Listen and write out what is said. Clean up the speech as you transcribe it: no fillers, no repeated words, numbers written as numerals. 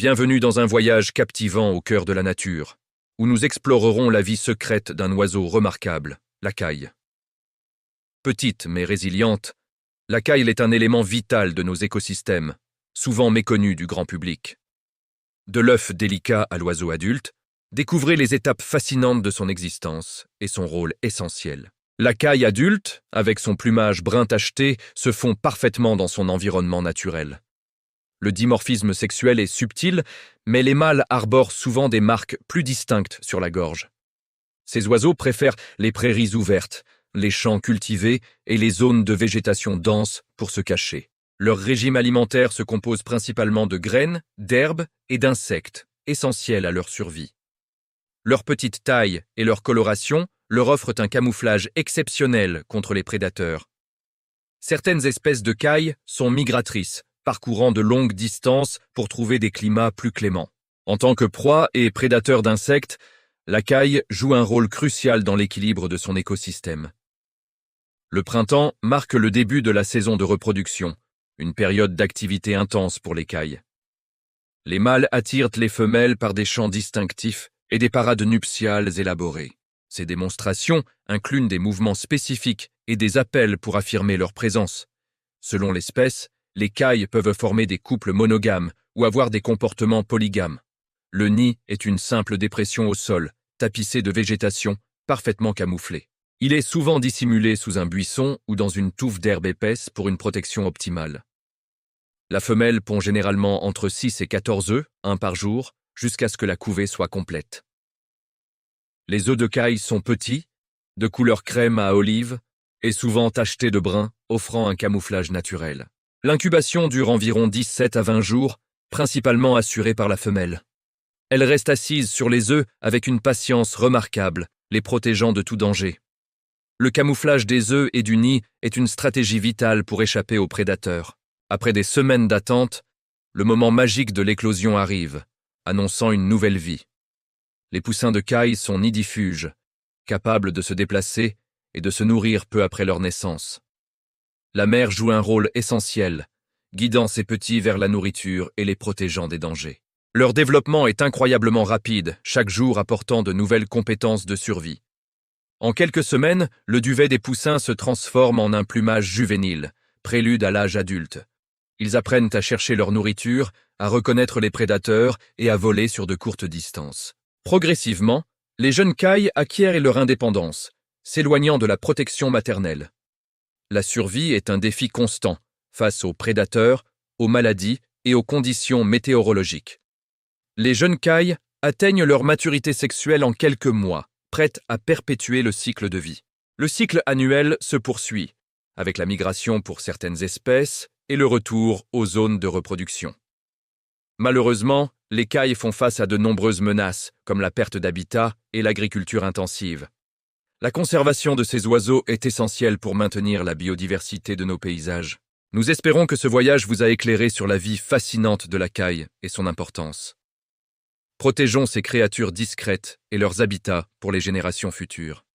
Bienvenue dans un voyage captivant au cœur de la nature, où nous explorerons la vie secrète d'un oiseau remarquable, la caille. Petite mais résiliente, la caille est un élément vital de nos écosystèmes, souvent méconnu du grand public. De l'œuf délicat à l'oiseau adulte, découvrez les étapes fascinantes de son existence et son rôle essentiel. La caille adulte, avec son plumage brun tacheté, se fond parfaitement dans son environnement naturel. Le dimorphisme sexuel est subtil, mais les mâles arborent souvent des marques plus distinctes sur la gorge. Ces oiseaux préfèrent les prairies ouvertes, les champs cultivés et les zones de végétation dense pour se cacher. Leur régime alimentaire se compose principalement de graines, d'herbes et d'insectes, essentiels à leur survie. Leur petite taille et leur coloration leur offrent un camouflage exceptionnel contre les prédateurs. Certaines espèces de cailles sont migratrices, parcourant de longues distances pour trouver des climats plus cléments. En tant que proie et prédateur d'insectes, la caille joue un rôle crucial dans l'équilibre de son écosystème. Le printemps marque le début de la saison de reproduction, une période d'activité intense pour les cailles. Les mâles attirent les femelles par des chants distinctifs et des parades nuptiales élaborées. Ces démonstrations incluent des mouvements spécifiques et des appels pour affirmer leur présence. Selon l'espèce, les cailles peuvent former des couples monogames ou avoir des comportements polygames. Le nid est une simple dépression au sol, tapissée de végétation, parfaitement camouflée. Il est souvent dissimulé sous un buisson ou dans une touffe d'herbe épaisse pour une protection optimale. La femelle pond généralement entre 6 et 14 œufs, un par jour, jusqu'à ce que la couvée soit complète. Les œufs de caille sont petits, de couleur crème à olive, et souvent tachetés de brun, offrant un camouflage naturel. L'incubation dure environ 17 à 20 jours, principalement assurée par la femelle. Elle reste assise sur les œufs avec une patience remarquable, les protégeant de tout danger. Le camouflage des œufs et du nid est une stratégie vitale pour échapper aux prédateurs. Après des semaines d'attente, le moment magique de l'éclosion arrive, annonçant une nouvelle vie. Les poussins de caille sont nidifuges, capables de se déplacer et de se nourrir peu après leur naissance. La mère joue un rôle essentiel, guidant ses petits vers la nourriture et les protégeant des dangers. Leur développement est incroyablement rapide, chaque jour apportant de nouvelles compétences de survie. En quelques semaines, le duvet des poussins se transforme en un plumage juvénile, prélude à l'âge adulte. Ils apprennent à chercher leur nourriture, à reconnaître les prédateurs et à voler sur de courtes distances. Progressivement, les jeunes cailles acquièrent leur indépendance, s'éloignant de la protection maternelle. La survie est un défi constant face aux prédateurs, aux maladies et aux conditions météorologiques. Les jeunes cailles atteignent leur maturité sexuelle en quelques mois, prêtes à perpétuer le cycle de vie. Le cycle annuel se poursuit, avec la migration pour certaines espèces et le retour aux zones de reproduction. Malheureusement, les cailles font face à de nombreuses menaces, comme la perte d'habitat et l'agriculture intensive. La conservation de ces oiseaux est essentielle pour maintenir la biodiversité de nos paysages. Nous espérons que ce voyage vous a éclairé sur la vie fascinante de la caille et son importance. Protégeons ces créatures discrètes et leurs habitats pour les générations futures.